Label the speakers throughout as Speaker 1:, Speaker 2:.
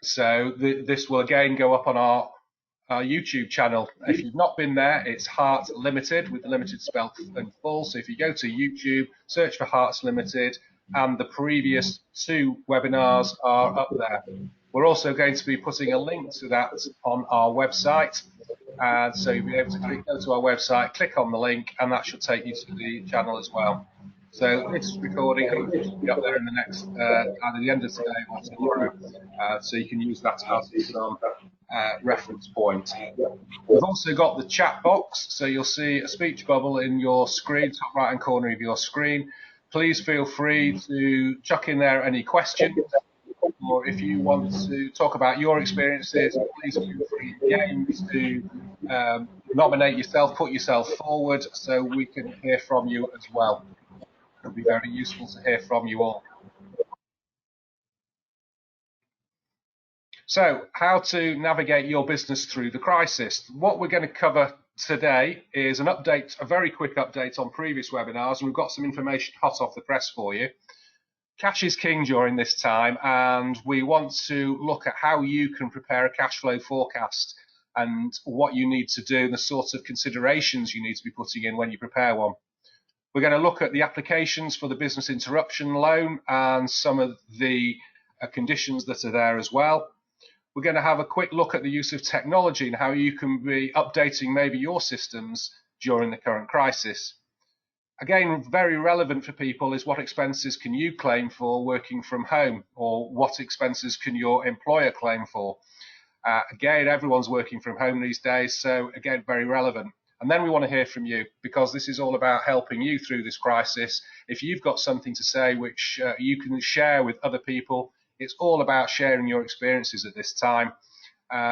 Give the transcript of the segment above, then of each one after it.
Speaker 1: So this will again go up on our YouTube channel. If you've not been there, it's Harts Limited, with the limited spelled in full. So if you go to YouTube, search for Harts Limited, and the previous 2 webinars are up there. We're also going to be putting a link to that on our website. So you'll be able to go to our website, click on the link, and that should take you to the channel as well. So this recording hopefully should be up there in the next, either the end of today or tomorrow. So you can use that as some reference point. We've also got the chat box, so you'll see a speech bubble in your screen, top right hand corner of your screen. Please feel free to chuck in there any questions, or if you want to talk about your experiences, please feel free again to nominate yourself, put yourself forward, so we can hear from you as well. It'll be very useful to hear from you all. So, how to navigate your business through the crisis. What we're going to cover today is an update, a very quick update on previous webinars, and we've got some information hot off the press for you. Cash is king during this time, and we want to look at how you can prepare a cash flow forecast and what you need to do, and the sorts of considerations you need to be putting in when you prepare one. We're going to look at the applications for the Business Interruption Loan and some of the conditions that are there as well. We're going to have a quick look at the use of technology and how you can be updating maybe your systems during the current crisis. Again, very relevant for people is what expenses can you claim for working from home, or what expenses can your employer claim for? Again, everyone's working from home these days, so again, very relevant. And then we want to hear from you, because this is all about helping you through this crisis. If you've got something to say which you can share with other people, it's all about sharing your experiences at this time.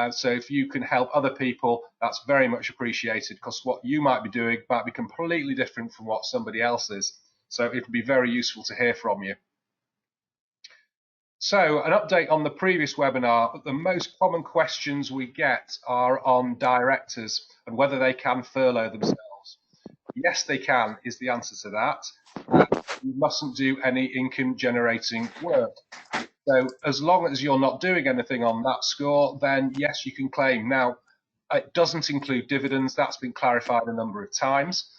Speaker 1: So if you can help other people, that's very much appreciated, because what you might be doing might be completely different from what somebody else is. So it would be very useful to hear from you. So an update on the previous webinar. The most common questions we get are on directors and whether they can furlough themselves. Yes, they can is the answer to that. You mustn't do any income generating work. So as long as you're not doing anything on that score, then yes, you can claim. Now, it doesn't include dividends. That's been clarified a number of times.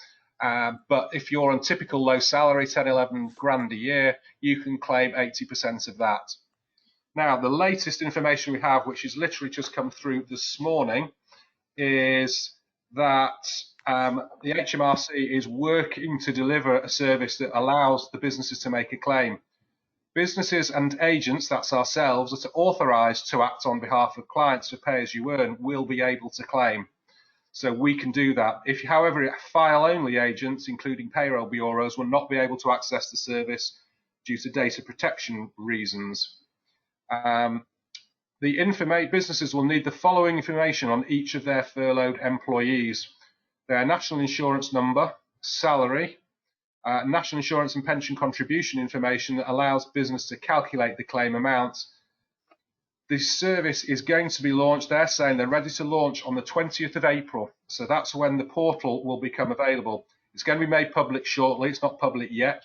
Speaker 1: But if you're on typical low salary, 10, 11 grand a year, you can claim 80% of that. Now, the latest information we have, which has literally just come through this morning, is that the HMRC is working to deliver a service that allows the businesses to make a claim. Businesses and agents, that's ourselves, that are authorised to act on behalf of clients for pay-as-you-earn will be able to claim. So we can do that. If, however, file-only agents, including payroll bureaus, will not be able to access the service due to data protection reasons. Businesses will need the following information on each of their furloughed employees: their national insurance number, salary, national insurance and pension contribution information that allows business to calculate the claim amount. This service is going to be launched. They're saying they're ready to launch on the 20th of April. So that's when the portal will become available. It's going to be made public shortly. It's not public yet.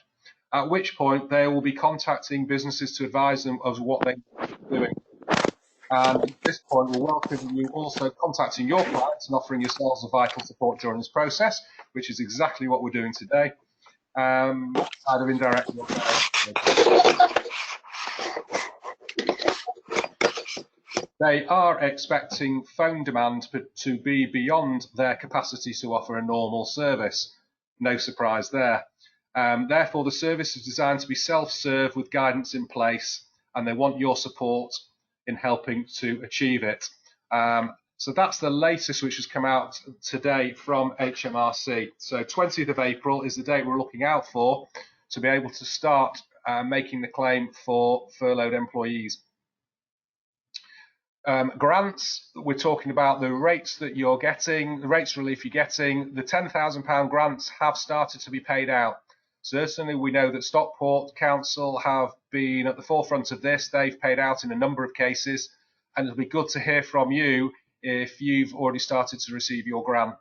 Speaker 1: At which point they will be contacting businesses to advise them of what they're doing. And at this point, we're welcoming you also contacting your clients and offering yourselves a vital support during this process, which is exactly what we're doing today. Either indirectly or directly. They are expecting phone demand to be beyond their capacity to offer a normal service. No surprise there. Therefore, the service is designed to be self-serve with guidance in place, and they want your support in helping to achieve it. So that's the latest which has come out today from HMRC. So 20th of April is the date we're looking out for to be able to start making the claim for furloughed employees. Grants, we're talking about the rates that you're getting, the rates relief you're getting. The £10,000 grants have started to be paid out. Certainly we know that Stockport Council have been at the forefront of this. They've paid out in a number of cases, and it'll be good to hear from you if you've already started to receive your grant.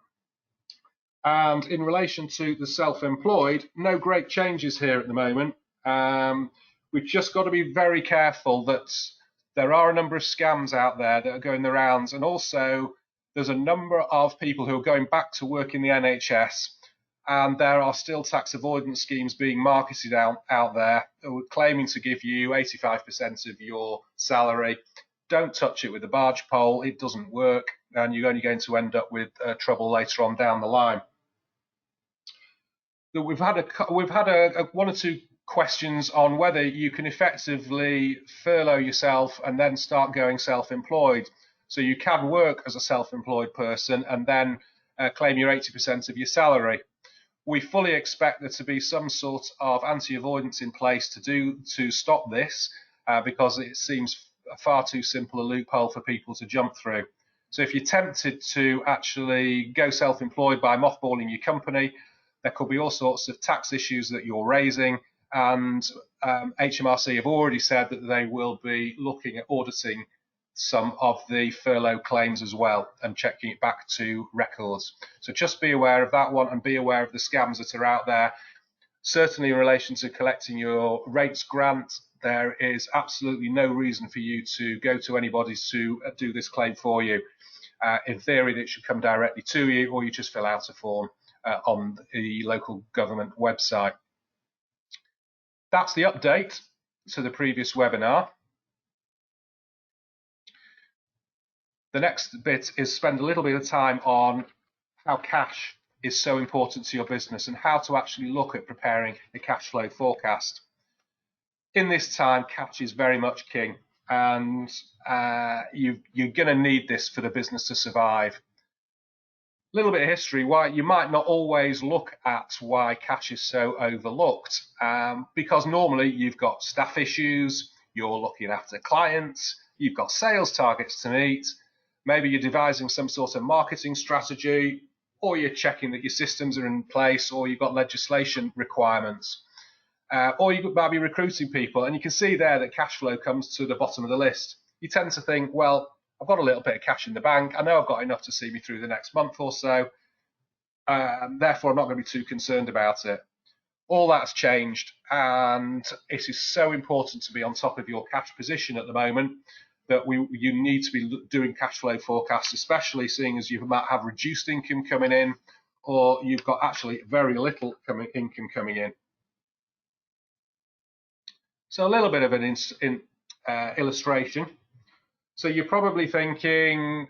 Speaker 1: And in relation to the self-employed, no great changes here at the moment. We've just got to be very careful that There are a number of scams out there that are going the rounds, and also there's a number of people who are going back to work in the NHS, and there are still tax avoidance schemes being marketed out there claiming to give you 85% of your salary. Don't touch it with a barge pole. It doesn't work, and you're only going to end up with trouble later on down the line. We've had one or two questions on whether you can effectively furlough yourself and then start going self-employed. So you can work as a self-employed person and then claim your 80% of your salary. We fully expect there to be some sort of anti-avoidance in place to stop this because it seems far too simple a loophole for people to jump through. So if you're tempted to actually go self-employed by mothballing your company, there could be all sorts of tax issues that you're raising, and HMRC have already said that they will be looking at auditing some of the furlough claims as well and checking it back to records. So just be aware of that one and be aware of the scams that are out there. Certainly in relation to collecting your rates grant, there is absolutely no reason for you to go to anybody to do this claim for you. In theory, it should come directly to you, or you just fill out a form on the local government website. That's the update to the previous webinar. The next bit is spend a little bit of time on how cash is so important to your business and how to actually look at preparing a cash flow forecast. In this time, cash is very much king, and you're going to need this for the business to survive. A little bit of history, why you might not always look at why cash is so overlooked, because normally you've got staff issues, you're looking after clients, you've got sales targets to meet, maybe you're devising some sort of marketing strategy, or you're checking that your systems are in place, or you've got legislation requirements, or you might be recruiting people, and you can see there that cash flow comes to the bottom of the list. You tend to think, well, I've got a little bit of cash in the bank. I know I've got enough to see me through the next month or so. Therefore, I'm not going to be too concerned about it. All that's changed, and it is so important to be on top of your cash position at the moment that you need to be doing cash flow forecasts, especially seeing as you might have reduced income coming in, or you've got actually very little income coming in. So a little bit of an illustration. So you're probably thinking,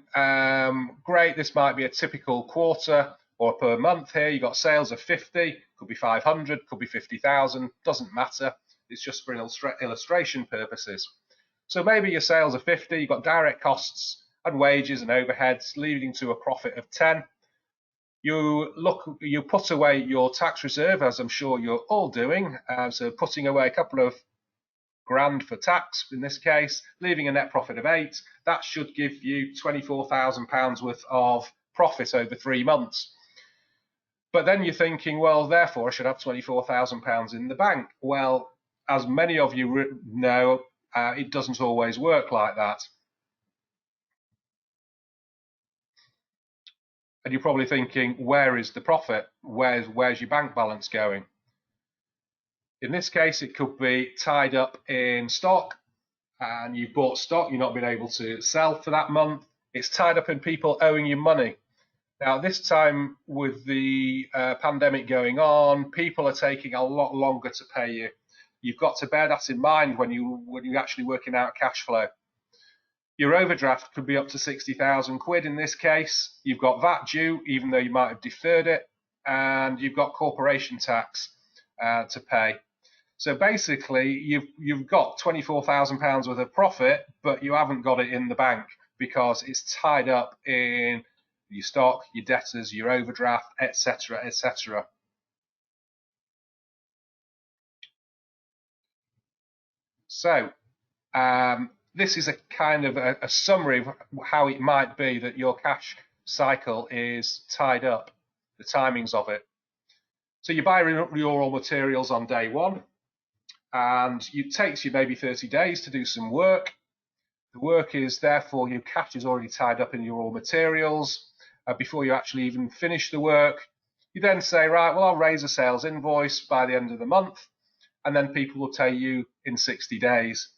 Speaker 1: great, this might be a typical quarter or per month here. You've got sales of 50, could be 500, could be 50,000, doesn't matter. It's just for illustration purposes. So maybe your sales are 50, you've got direct costs and wages and overheads leading to a profit of 10. You put away your tax reserve, as I'm sure you're all doing. So putting away a couple of grand for tax in this case, leaving a net profit of 8, that should give you £24,000 worth of profit over 3 months. But then you're thinking, well, therefore I should have £24,000 in the bank. Well, as many of you know, it doesn't always work like that. And you're probably thinking, where is the profit? Where's your bank balance going? In this case, it could be tied up in stock, and you've bought stock, you've not been able to sell for that month. It's tied up in people owing you money. Now, this time with the pandemic going on, people are taking a lot longer to pay you. You've got to bear that in mind when you're actually working out cash flow. Your overdraft could be up to 60,000 quid in this case. You've got VAT due, even though you might have deferred it, and you've got corporation tax to pay. So basically, you've got £24,000 worth of profit, but you haven't got it in the bank because it's tied up in your stock, your debtors, your overdraft, etc., etc. So this is a kind of a summary of how it might be that your cash cycle is tied up, the timings of it. So you buy your raw materials on day one, and it takes you maybe 30 days to do some work. The work is therefore your cash is already tied up in your raw materials before you actually even finish the work. You then say, right, well, I'll raise a sales invoice by the end of the month, and then people will pay you in 60 days.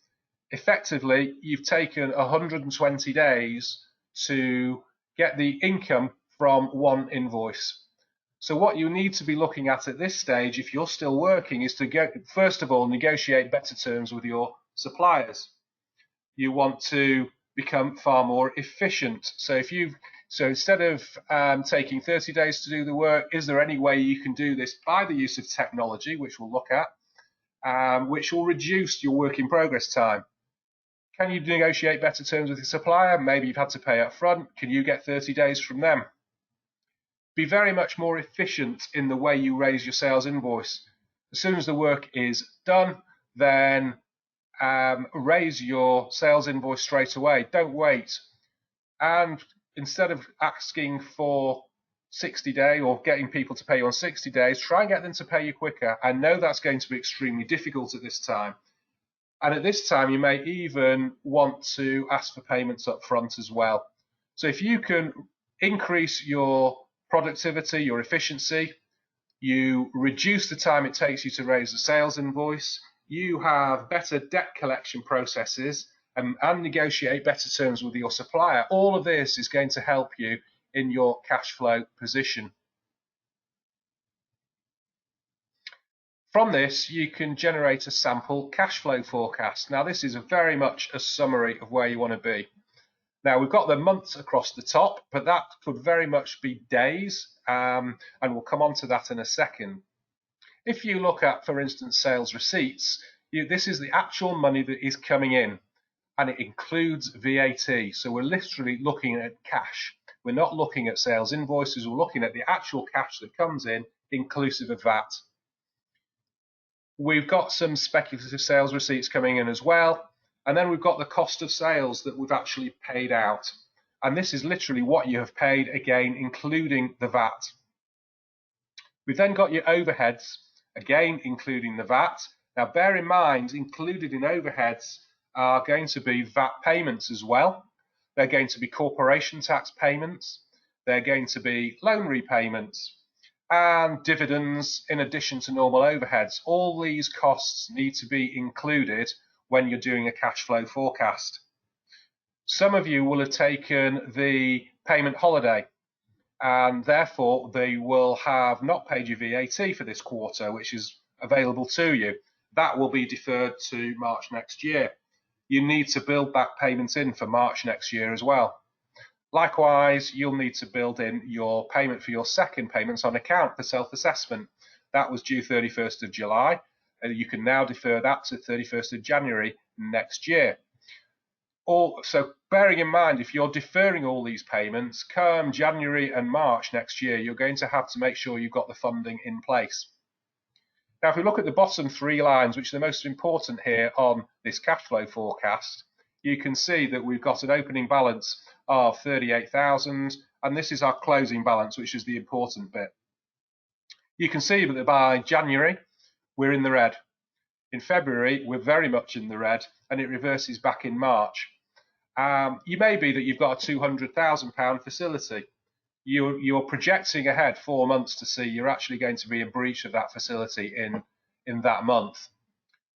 Speaker 1: effectively you've taken 120 days to get the income from one invoice. So what you need to be looking at this stage, if you're still working, is to first of all, negotiate better terms with your suppliers. You want to become far more efficient. So instead of taking 30 days to do the work, is there any way you can do this by the use of technology, which we'll look at, which will reduce your work in progress time? Can you negotiate better terms with your supplier? Maybe you've had to pay up front. Can you get 30 days from them? Be very much more efficient in the way you raise your sales invoice. As soon as the work is done, then raise your sales invoice straight away. Don't wait. And instead of asking for 60 days or getting people to pay you on 60 days, try and get them to pay you quicker. I know that's going to be extremely difficult at this time. And at this time, you may even want to ask for payments up front as well. So if you can increase your productivity, your efficiency, you reduce the time it takes you to raise a sales invoice, you have better debt collection processes, and negotiate better terms with your supplier. All of this is going to help you in your cash flow position. From this, you can generate a sample cash flow forecast. Now, this is very much a summary of where you want to be. Now, we've got the months across the top, but that could very much be days, and we'll come on to that in a second. If you look at, for instance, sales receipts, this is the actual money that is coming in, and it includes VAT. So we're literally looking at cash. We're not looking at sales invoices, we're looking at the actual cash that comes in, inclusive of VAT. We've got some speculative sales receipts coming in as well. And then we've got the cost of sales that we've actually paid out. And this is literally what you have paid, again, including the VAT. We've then got your overheads, again, including the VAT. Now, bear in mind, included in overheads are going to be VAT payments as well. They're going to be corporation tax payments. They're going to be loan repayments and dividends in addition to normal overheads. All these costs need to be included when you're doing a cash flow forecast. Some of you will have taken the payment holiday, and therefore they will have not paid you VAT for this quarter, which is available to you. That will be deferred to March next year. You need to build that payment in for March next year as well. Likewise, you'll need to build in your payment for your second payments on account for self-assessment. That was due 31st of July. You can now defer that to 31st of January next year. So bearing in mind, if you're deferring all these payments, come January and March next year, you're going to have to make sure you've got the funding in place. Now, if we look at the bottom three lines, which are the most important here on this cash flow forecast, you can see that we've got an opening balance of 38,000, and this is our closing balance, which is the important bit. You can see that by January, we're in the red. In February, we're very much in the red, and it reverses back in March. You may be that you've got a £200,000 facility. You're projecting ahead 4 months to see you're actually going to be in breach of that facility in that month.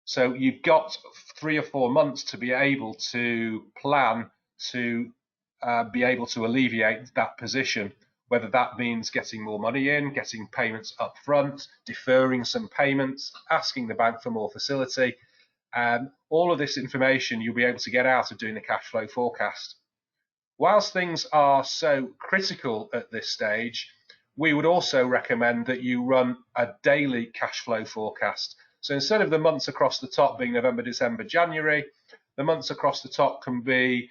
Speaker 1: So you've got 3 or 4 months to be able to plan to be able to alleviate that position, whether that means getting more money in, getting payments up front, deferring some payments, asking the bank for more facility. All of this information you'll be able to get out of doing the cash flow forecast. Whilst things are so critical at this stage, we would also recommend that you run a daily cash flow forecast. So instead of the months across the top being November, December, January, the months across the top can be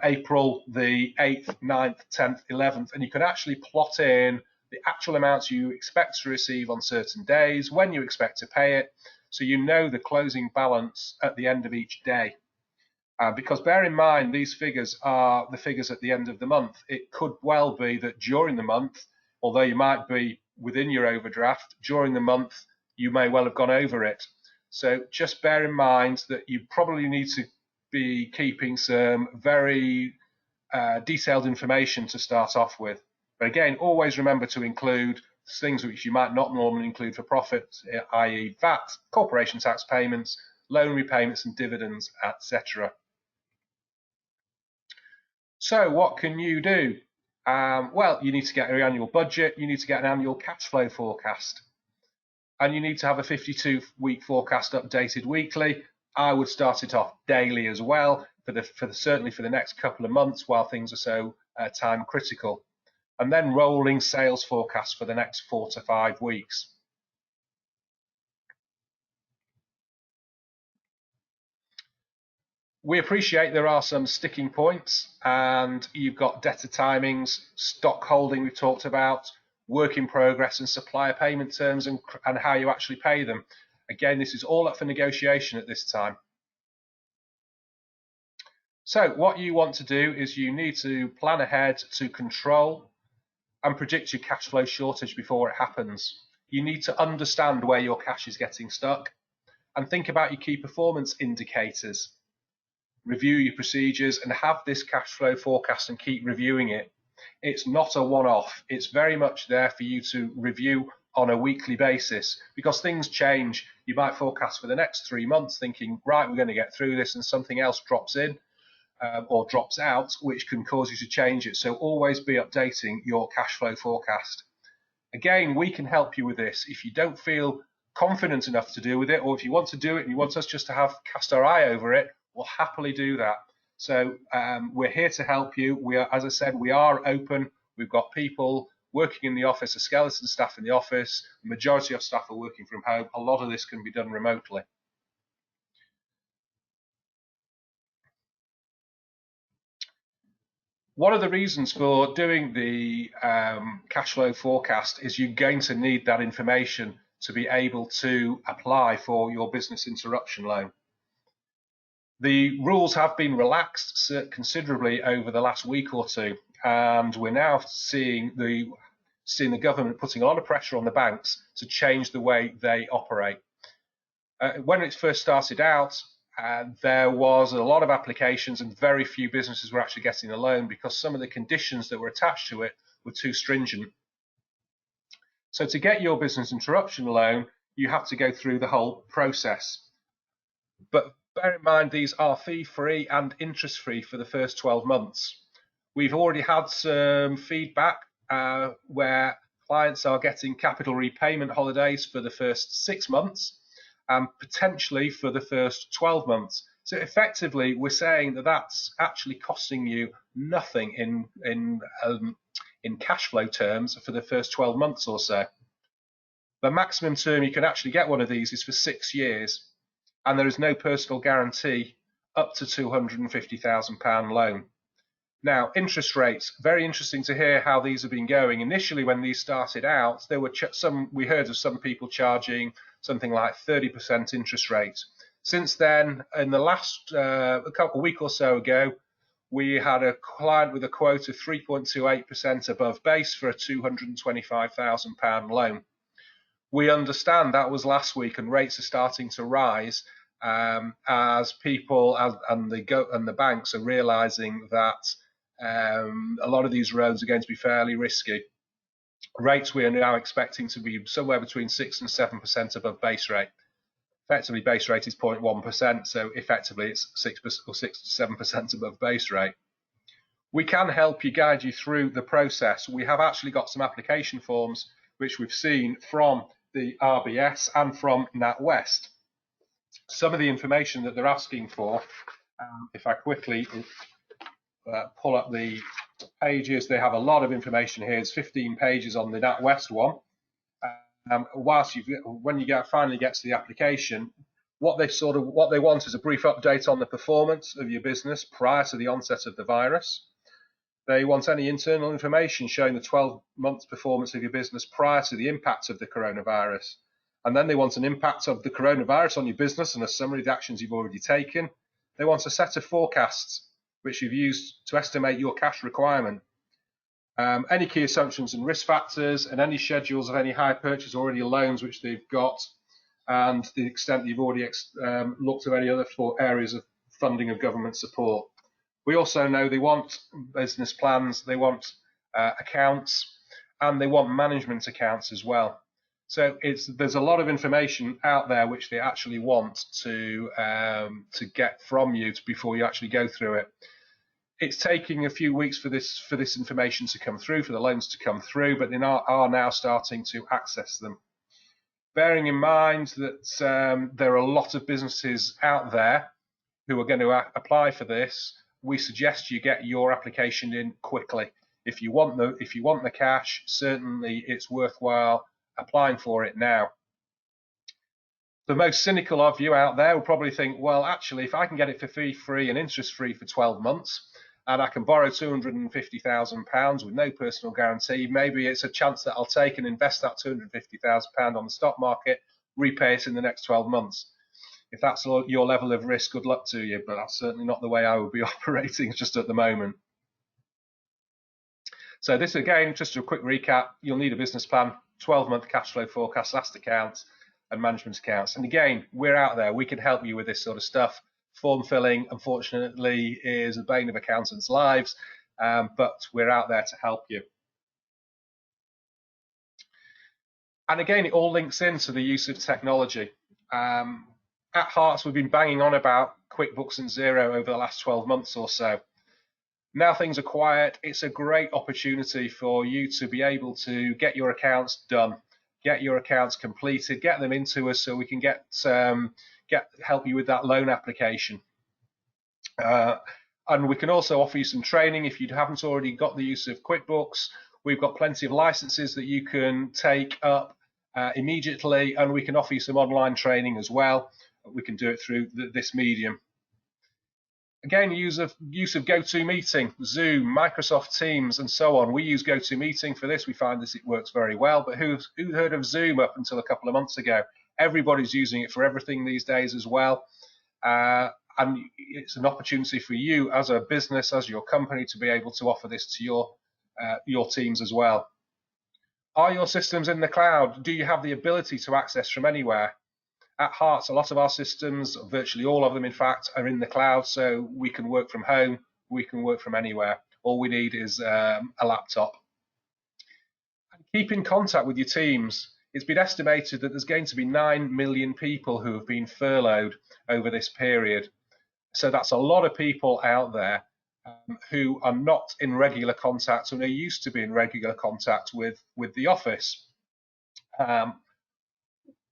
Speaker 1: April the 8th, 9th, 10th, 11th, and you can actually plot in the actual amounts you expect to receive on certain days, when you expect to pay it, so you know the closing balance at the end of each day. Because bear in mind, these figures are the figures at the end of the month. It could well be that during the month, although you might be within your overdraft, during the month you may well have gone over it. So just bear in mind that you probably need to be keeping some very detailed information to start off with. But again, always remember to include things which you might not normally include for profit, i.e. VAT, corporation tax payments, loan repayments and dividends, etc. So what can you do? Well, you need to get an annual budget, you need to get an annual cash flow forecast, and you need to have a 52-week forecast updated weekly. I would start it off daily as well, certainly for the next couple of months while things are so time critical, and then rolling sales forecast for the next 4 to 5 weeks. We appreciate there are some sticking points, and you've got debtor timings, stock holding we talked about, work in progress and supplier payment terms, and how you actually pay them. Again, this is all up for negotiation at this time. So what you want to do is you need to plan ahead to control and predict your cash flow shortage before it happens. You need to understand where your cash is getting stuck and think about your key performance indicators. Review your procedures and have this cash flow forecast and keep reviewing it. It's not a one-off. It's very much there for you to review on a weekly basis because things change. You might forecast for the next 3 months thinking, right, we're going to get through this, and something else drops in or drops out, which can cause you to change it. So always be updating your cash flow forecast. Again, we can help you with this. If you don't feel confident enough to deal with it, or if you want to do it and you want us just to cast our eye over it, we'll happily do that. So we're here to help you. We are, as I said, we are open. We've got people working in the office, a skeleton staff in the office. The majority of staff are working from home. A lot of this can be done remotely. One of the reasons for doing the cash flow forecast is you're going to need that information to be able to apply for your business interruption loan. The rules have been relaxed considerably over the last week or two, and we're now seeing the government putting a lot of pressure on the banks to change the way they operate. When it first started out, there was a lot of applications and very few businesses were actually getting a loan because some of the conditions that were attached to it were too stringent. So to get your business interruption loan, you have to go through the whole process. But bear in mind, these are fee-free and interest-free for the first 12 months. We've already had some feedback where clients are getting capital repayment holidays for the first 6 months and potentially for the first 12 months. So effectively, we're saying that that's actually costing you nothing in cash flow terms for the first 12 months or so. The maximum term you can actually get one of these is for 6 years. And there is no personal guarantee up to £250,000 loan. Now, interest rates, very interesting to hear how these have been going. Initially, when these started out, there were we heard of some people charging something like 30% interest rate. Since then, in the last a week or so ago, we had a client with a quote of 3.28% above base for a £225,000 loan. We understand that was last week, and rates are starting to rise as people and the banks are realizing that a lot of these loans are going to be fairly risky. Rates we are now expecting to be somewhere between 6 and 7% above base rate. Effectively, base rate is 0.1%, so effectively it's 6 to 7% above base rate. We can help you, guide you through the process. We have actually got some application forms which we've seen from the RBS and from NatWest. Some of the information that they're asking for, if I quickly pull up the pages, they have a lot of information here. It's 15 pages on the NatWest one. When you finally get to the application, what they want is a brief update on the performance of your business prior to the onset of the virus. They want any internal information showing the 12 months performance of your business prior to the impact of the coronavirus. And then they want an impact of the coronavirus on your business and a summary of the actions you've already taken. They want a set of forecasts which you've used to estimate your cash requirement. Any key assumptions and risk factors, and any schedules of any hire purchase or any loans which they've got, and the extent that you've already looked at any other areas of funding of government support. We also know they want business plans, they want accounts, and they want management accounts as well. So there's a lot of information out there which they actually want to get from you before you actually go through it. It's taking a few weeks for this information to come through, for the loans to come through, but they are now starting to access them. Bearing in mind that there are a lot of businesses out there who are going to apply for this, we suggest you get your application in quickly. If you want the cash, certainly it's worthwhile applying for it now. The most cynical of you out there will probably think, well, actually, if I can get it for fee-free and interest-free for 12 months, and I can borrow £250,000 with no personal guarantee, maybe it's a chance that I'll take and invest that £250,000 on the stock market, repay it in the next 12 months. If that's your level of risk, good luck to you, but that's certainly not the way I would be operating just at the moment. So this, again, just a quick recap, you'll need a business plan, 12-month cash flow forecast, last account, and management accounts. And again, we're out there, we can help you with this sort of stuff. Form filling, unfortunately, is a bane of accountants' lives, but we're out there to help you. And again, it all links into the use of technology. At Harts, we've been banging on about QuickBooks and Xero over the last 12 months or so. Now things are quiet, it's a great opportunity for you to be able to get your accounts done, get your accounts completed, get them into us so we can help you with that loan application. And we can also offer you some training if you haven't already got the use of QuickBooks. We've got plenty of licenses that you can take up immediately, and we can offer you some online training as well. We can do it through this medium. Again, use of GoToMeeting, Zoom, Microsoft Teams, and so on. We use GoToMeeting for this. We find this, it works very well. But who heard of Zoom up until a couple of months ago? Everybody's using it for everything these days as well. And it's an opportunity for you as a business, as your company, to be able to offer this to your teams as well. Are your systems in the cloud? Do you have the ability to access from anywhere? At Harts, a lot of our systems, virtually all of them in fact, are in the cloud, so we can work from home, we can work from anywhere. All we need is a laptop. And keep in contact with your teams. It's been estimated that there's going to be 9 million people who have been furloughed over this period. So that's a lot of people out there who are not in regular contact and are used to be in regular contact with the office.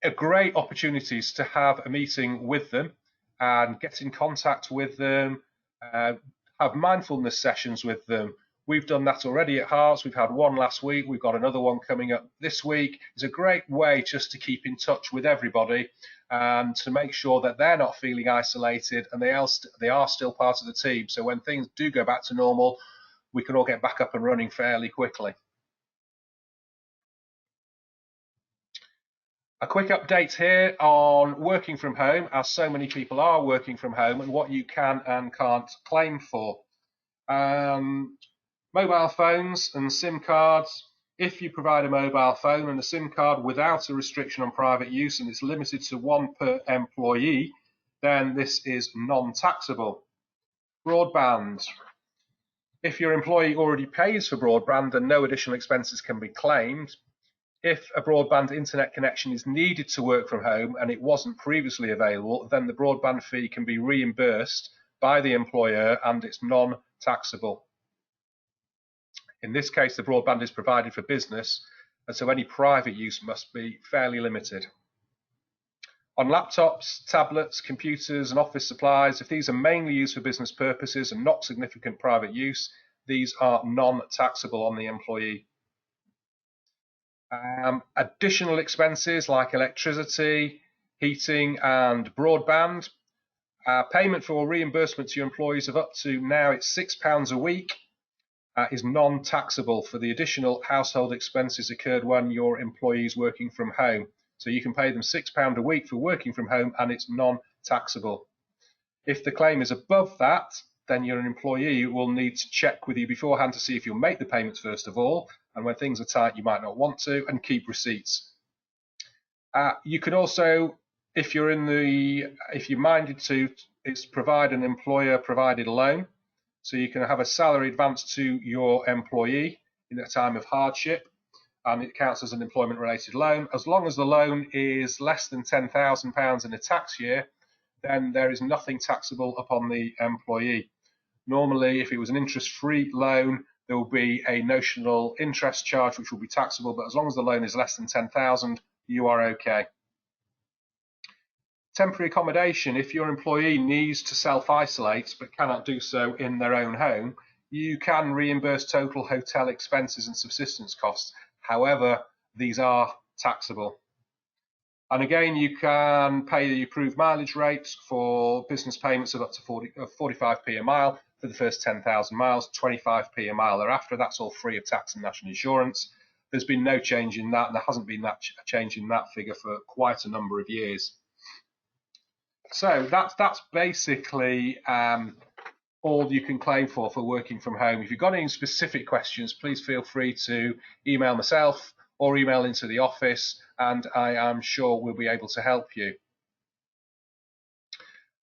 Speaker 1: A great opportunities to have a meeting with them and get in contact with them, have mindfulness sessions with them. We've done that already at Harts. We've had one last week. We've got another one coming up this week. It's a great way just to keep in touch with everybody and to make sure that they're not feeling isolated and they are still part of the team. So when things do go back to normal, we can all get back up and running fairly quickly. A quick update here on working from home, as so many people are working from home, and what you can and can't claim for. Mobile phones and SIM cards. If you provide a mobile phone and a SIM card without a restriction on private use and it's limited to one per employee, then this is non-taxable. Broadband. If your employee already pays for broadband, then no additional expenses can be claimed. If a broadband internet connection is needed to work from home and it wasn't previously available, then the broadband fee can be reimbursed by the employer and it's non-taxable. In this case, the broadband is provided for business, and so any private use must be fairly limited. On laptops, tablets, computers, and office supplies, if these are mainly used for business purposes and not significant private use, these are non-taxable on the employee. Additional expenses like electricity, heating, and broadband. Payment for reimbursement to your employees of up to now it's £6 a week is non-taxable for the additional household expenses occurred when your employee is working from home. So you can pay them £6 a week for working from home and it's non-taxable. If the claim is above that, then your employee will need to check with you beforehand to see if you'll make the payments first of all, and when things are tight you might not want to, and keep receipts. You can also, if you're minded to, is provide an employer provided loan. So you can have a salary advance to your employee in a time of hardship. and it counts as an employment-related loan. As long as the loan is less than £10,000 in a tax year, then there is nothing taxable upon the employee. Normally, if it was an interest-free loan, there will be a notional interest charge which will be taxable, but as long as the loan is less than 10,000, you are okay. Temporary accommodation: if your employee needs to self-isolate but cannot do so in their own home, you can reimburse total hotel expenses and subsistence costs. However, these are taxable. And again, you can pay the approved mileage rates for business payments of up to 45p a mile for the first 10,000 miles, 25p a mile thereafter. That's all free of tax and national insurance. There's been no change in that, and there hasn't been that change in that figure for quite a number of years. So that's basically all you can claim for working from home. If you've got any specific questions, please feel free to email myself or email into the office, and I am sure we'll be able to help you.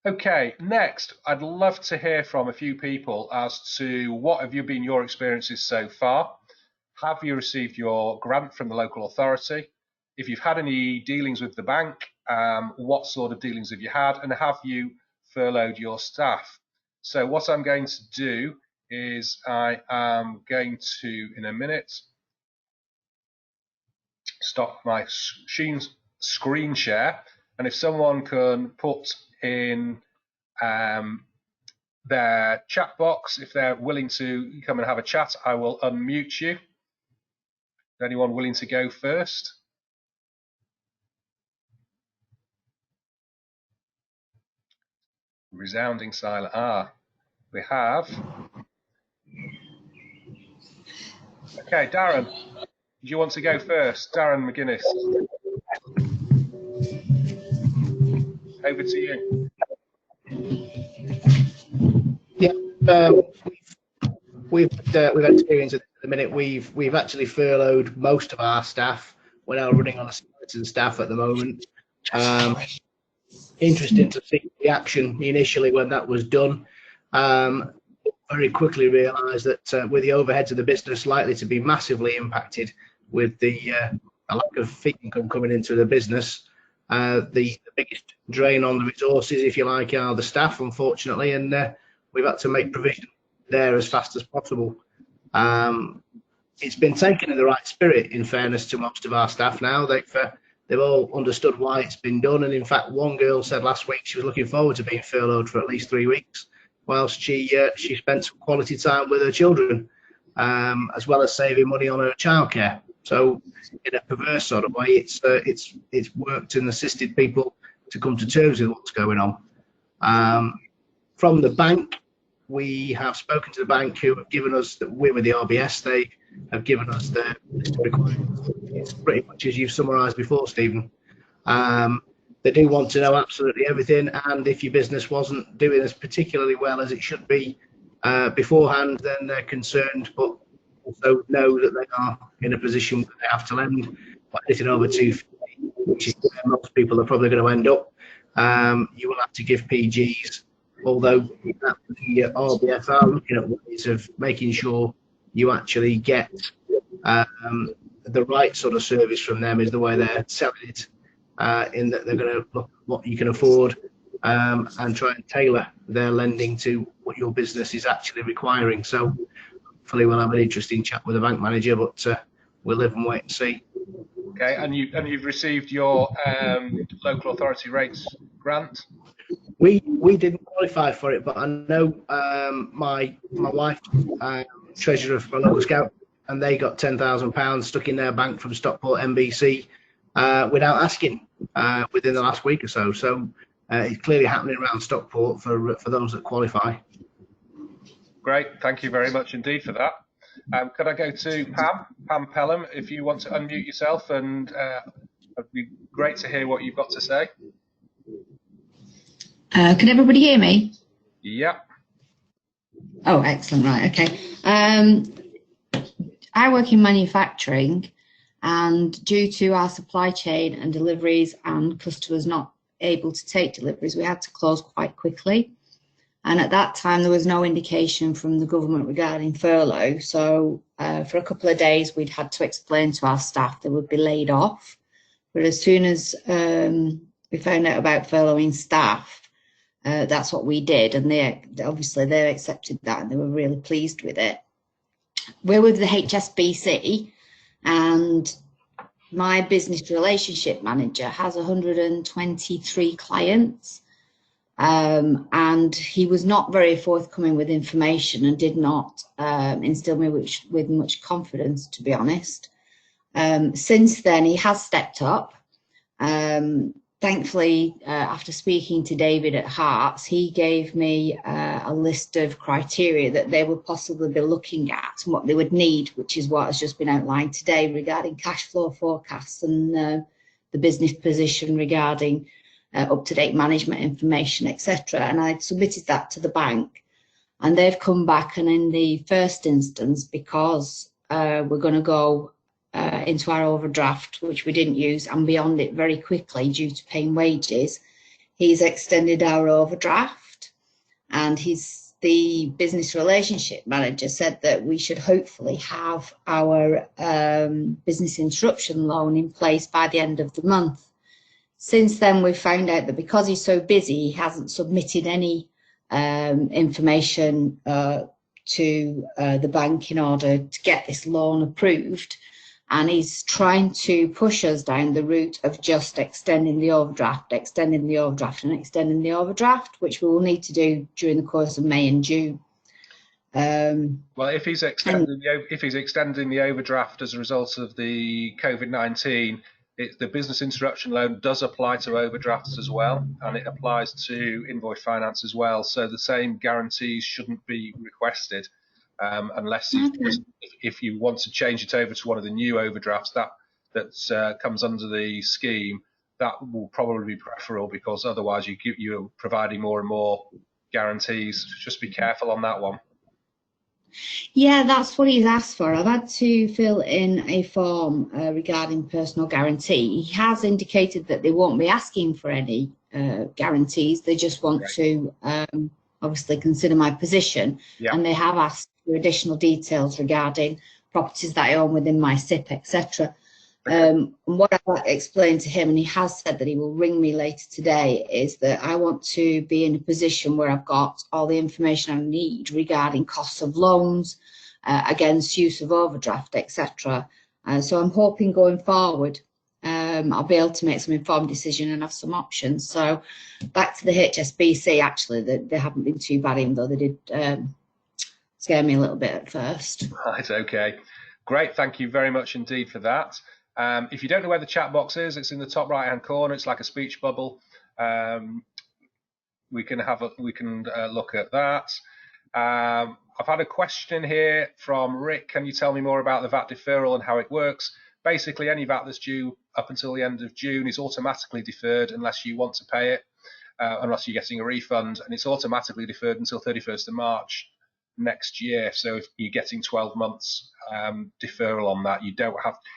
Speaker 1: Okay, next, I'd love to hear from a few people as to what have been your experiences so far. Have you received your grant from the local authority? If you've had any dealings with the bank, what sort of dealings have you had, and have you furloughed your staff? So what I'm going to do is I am going to, in a minute, stop my screen share, and if someone can put in their chat box, if they're willing to come and have a chat, I will unmute you. Is anyone willing to go first? Resounding silence. We have. Okay, Darren, do you want to go first? Darren McGuinness. Over to you.
Speaker 2: Yeah, we've had experience at the minute. We've actually furloughed most of our staff. We're now running on a skeleton staff at the moment. Interesting to see the action initially when that was done. Very quickly realised that with the overheads of the business likely to be massively impacted with the lack of fee income coming into the business, the biggest drain on the resources, if you like, are the staff, unfortunately, and we've had to make provision there as fast as possible. It's been taken in the right spirit, in fairness to most of our staff now. They've all understood why it's been done, and in fact, one girl said last week she was looking forward to being furloughed for at least 3 weeks, whilst she spent some quality time with her children, as well as saving money on her childcare. So, in a perverse sort of way, it's worked and assisted people to come to terms with what's going on. From the bank, we have spoken to the bank, who have given us we're with the RBS. They have given us the list of requirements. It's pretty much as you've summarised before, Stephen. They do want to know absolutely everything, and if your business wasn't doing as particularly well as it should be beforehand, then they're concerned, but also know that they are in a position where they have to lend. But anything over 250, which is where most people are probably going to end up, you will have to give PGs. Although the RBF are looking at ways of making sure you actually get the right sort of service from them, is the way they're selling it, in that they're going to look at what you can afford and try and tailor their lending to what your business is actually requiring. So hopefully we'll have an interesting chat with the bank manager, but we'll live and wait and see.
Speaker 1: Okay, and you've received your local authority rates grant?
Speaker 2: We didn't qualify for it, but I know my wife, treasurer for a local scout, and they got £10,000 stuck in their bank from Stockport MBC without asking within the last week or so. So it's clearly happening around Stockport for those that qualify.
Speaker 1: Great, thank you very much indeed for that. Could I go to Pam Pelham, if you want to unmute yourself, and it'd be great to hear what you've got to say.
Speaker 3: Can everybody hear me?
Speaker 1: Yeah.
Speaker 3: Oh, excellent. Right. Okay. I work in manufacturing, and due to our supply chain and deliveries and customers not able to take deliveries, we had to close quite quickly. And at that time, there was no indication from the government regarding furlough. So for a couple of days, we'd had to explain to our staff they would be laid off. But as soon as we found out about furloughing staff, that's what we did. And they accepted that and they were really pleased with it. We're with the HSBC, and my business relationship manager has 123 clients. And he was not very forthcoming with information and did not instill me with much confidence, to be honest. Since then, he has stepped up. Thankfully, after speaking to David at Harts, he gave me a list of criteria that they would possibly be looking at and what they would need, which is what has just been outlined today regarding cash flow forecasts and the business position regarding up-to-date management information, etc. And I submitted that to the bank, and they've come back, and in the first instance, because we're going to go into our overdraft, which we didn't use, and beyond it very quickly due to paying wages, he's extended our overdraft. And the business relationship manager said that we should hopefully have our business interruption loan in place by the end of the month. Since then, we've found out that because he's so busy, he hasn't submitted any information to the bank in order to get this loan approved. And he's trying to push us down the route of just extending the overdraft, and extending the overdraft, which we will need to do during the course of May and June.
Speaker 1: Well, if he's extending the overdraft as a result of the COVID-19, the business interruption loan does apply to overdrafts as well, and it applies to invoice finance as well. So the same guarantees shouldn't be requested unless if you want to change it over to one of the new overdrafts that comes under the scheme. That will probably be preferable, because otherwise you're providing more and more guarantees. Just be careful on that one.
Speaker 3: Yeah, that's what he's asked for. I've had to fill in a form regarding personal guarantee. He has indicated that they won't be asking for any guarantees. They just want to obviously consider my position. Yeah. And they have asked for additional details regarding properties that I own within my SIP, etc. And what I've explained to him, and he has said that he will ring me later today, is that I want to be in a position where I've got all the information I need regarding costs of loans, against use of overdraft, etc. So I'm hoping going forward I'll be able to make some informed decision and have some options. So back to the HSBC, actually, they haven't been too bad, even though they did scare me a little bit at first.
Speaker 1: Right, okay. Great, thank you very much indeed for that. If you don't know where the chat box is, it's in the top right hand corner. It's like a speech bubble. We can look at that. I've had a question here from Rick. Can you tell me more about the VAT deferral and how it works? Basically, any VAT that's due up until the end of June is automatically deferred unless you want to pay it, unless you're getting a refund, and it's automatically deferred until 31st of March next year. So if you're getting 12 months deferral on that,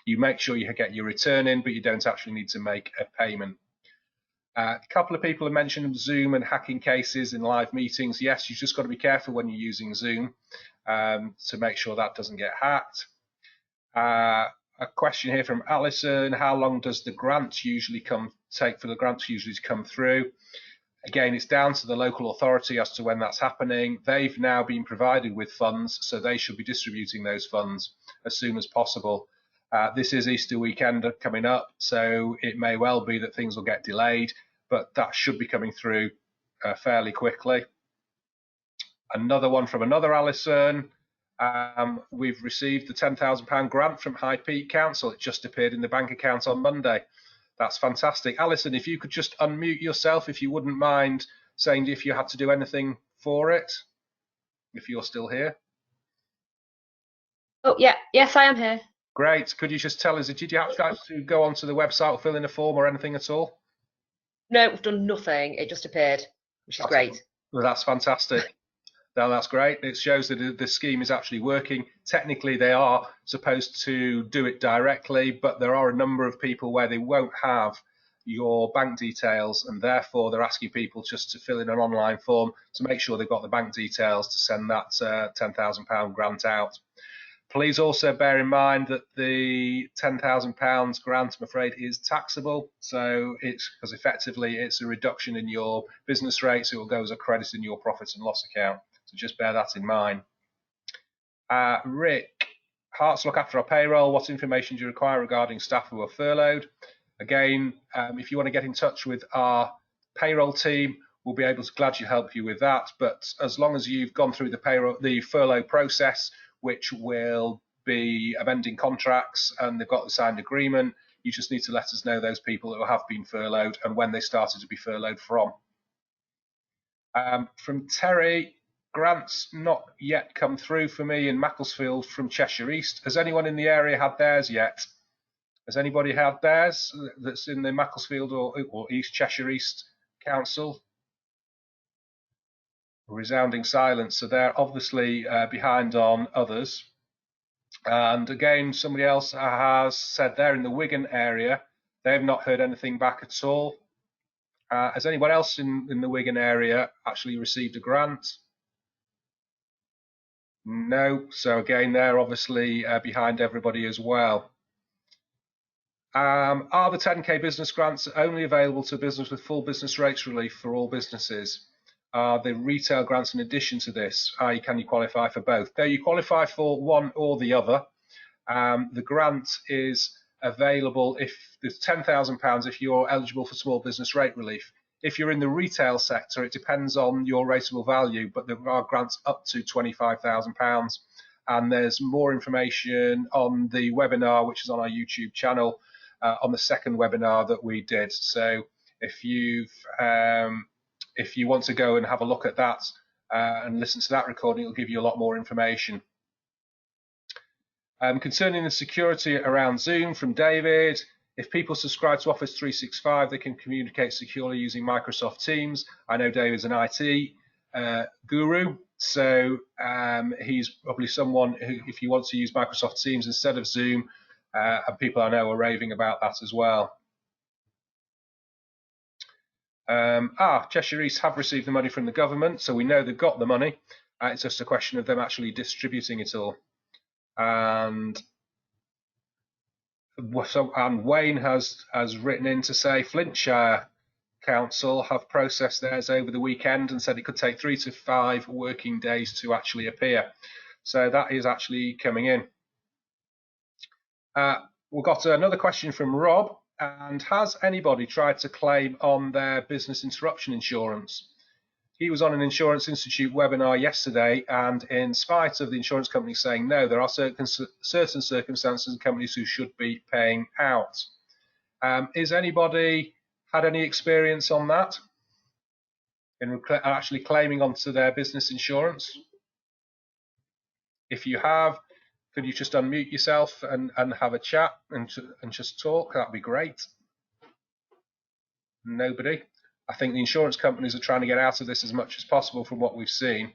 Speaker 1: you make sure you get your return in, but you don't actually need to make a payment. A couple of people have mentioned Zoom and hacking cases in live meetings. Yes, you've just got to be careful when you're using Zoom to make sure that doesn't get hacked. A question here from Alison: how long does the grant usually take for the grants usually to come through? Again, it's down to the local authority as to when that's happening. They've now been provided with funds, so they should be distributing those funds as soon as possible. This is Easter weekend coming up, so it may well be that things will get delayed, but that should be coming through fairly quickly. Another one from another Alison. We've received the £10,000 grant from High Peak Council. It just appeared in the bank account on Monday. That's fantastic. Alison, if you could just unmute yourself, if you wouldn't mind saying if you had to do anything for it, if you're still here.
Speaker 4: Oh, yeah. Yes, I am here.
Speaker 1: Great. Could you just tell us, did you have to go onto the website or fill in a form or anything at all?
Speaker 4: No, we've done nothing. It just appeared, which is great.
Speaker 1: Well, that's fantastic. No, that's great. It shows that the scheme is actually working. Technically, they are supposed to do it directly, but there are a number of people where they won't have your bank details, and therefore they're asking people just to fill in an online form to make sure they've got the bank details to send that £10,000 grant out. Please also bear in mind that the £10,000 grant, I'm afraid, is taxable. So it's because effectively it's a reduction in your business rate, so it will go as a credit in your profits and loss account. So just bear that in mind. Rick, Harts look after our payroll. What information do you require regarding staff who are furloughed? Again, if you want to get in touch with our payroll team, we'll be able to gladly help you with that. But as long as you've gone through the furlough process, which will be amending contracts and they've got the signed agreement, you just need to let us know those people who have been furloughed and when they started to be furloughed from. From Terry, grants not yet come through for me in Macclesfield from Cheshire East. Has anyone in the area had theirs yet? Has anybody had theirs that's in the Macclesfield or East Cheshire East Council? Resounding silence. So they're obviously behind on others. And again, somebody else has said they're in the Wigan area. They've not heard anything back at all. Has anyone else in the Wigan area actually received a grant? No. So again, they're obviously behind everybody as well. Are the 10k business grants only available to business with full business rates relief for all businesses? Are the retail grants in addition to this? I.e., can you qualify for both? No, you qualify for one or the other. The grant is available if there's £10,000 if you're eligible for small business rate relief. If you're in the retail sector, it depends on your rateable value, but there are grants up to £25,000. And there's more information on the webinar, which is on our YouTube channel, on the second webinar that we did. So if you want to go and have a look at that and listen to that recording, it'll give you a lot more information. Concerning the security around Zoom, from David, if people subscribe to Office 365, they can communicate securely using Microsoft Teams. I know David's an IT guru, so he's probably someone who, if you want to use Microsoft Teams instead of Zoom, and people I know are raving about that as well. Cheshire East have received the money from the government, so we know they've got the money. It's just a question of them actually distributing it all. And Wayne has written in to say Flintshire Council have processed theirs over the weekend and said it could take 3 to 5 working days to actually appear. So that is actually coming in. We've got another question from Rob. And has anybody tried to claim on their business interruption insurance? He was on an Insurance Institute webinar yesterday, and in spite of the insurance company saying no, there are certain circumstances and companies who should be paying out. Is anybody had any experience on that? In actually claiming onto their business insurance? If you have, could you just unmute yourself and have a chat and just talk? That'd be great. Nobody. I think the insurance companies are trying to get out of this as much as possible from what we've seen.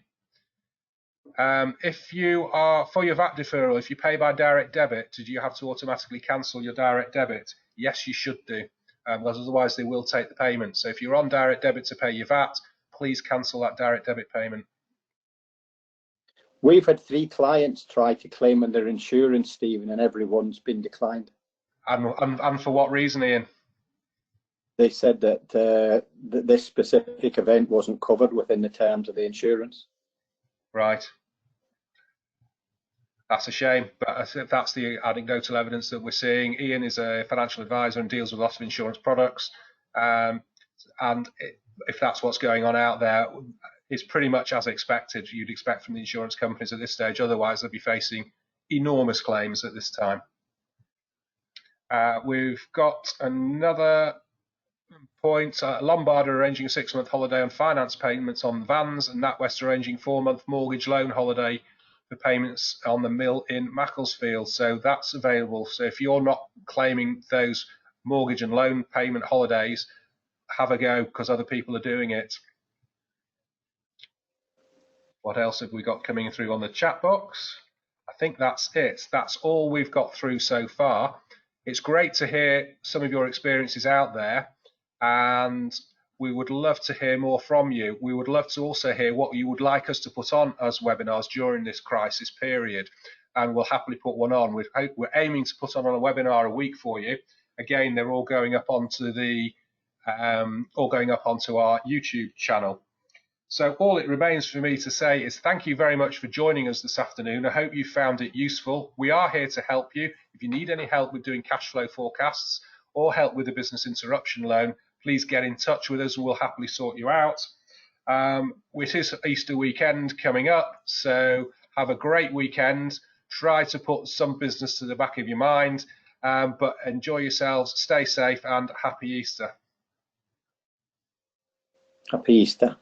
Speaker 1: If you are, for your VAT deferral, if you pay by direct debit, do you have to automatically cancel your direct debit? Yes, you should do, because otherwise they will take the payment. So if you're on direct debit to pay your VAT, please cancel that direct debit payment.
Speaker 5: We've had 3 clients try to claim on their insurance, Stephen, and everyone's been declined.
Speaker 1: And for what reason, Ian?
Speaker 5: They said that this specific event wasn't covered within the terms of the insurance.
Speaker 1: Right. That's a shame, but I think that's the anecdotal evidence that we're seeing. Ian is a financial advisor and deals with lots of insurance products. And if that's what's going on out there, it's pretty much as expected. You'd expect from the insurance companies at this stage. Otherwise, they'll be facing enormous claims at this time. We've got another point. Lombard are arranging a 6-month holiday on finance payments on vans, and NatWest arranging 4-month mortgage loan holiday for payments on the mill in Macclesfield. So that's available. So if you're not claiming those mortgage and loan payment holidays, have a go, because other people are doing it. What else have we got coming through on the chat box? I think that's it. That's all we've got through so far. It's great to hear some of your experiences out there. and we would love to hear more from you. We would love to also hear what you would like us to put on as webinars during this crisis period, and we'll happily put one on. We're aiming to put on a webinar a week for you. Again, they're all going up onto the our YouTube channel. So all it remains for me to say is thank you very much for joining us this afternoon. I hope you found it useful. We are here to help you. If you need any help with doing cash flow forecasts or help with a business interruption loan, please get in touch with us and we'll happily sort you out. It is Easter weekend coming up, so have a great weekend. Try to put some business to the back of your mind, but enjoy yourselves, stay safe, and happy Easter.
Speaker 5: Happy Easter.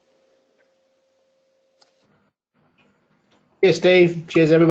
Speaker 2: Cheers, Steve. Cheers, everybody.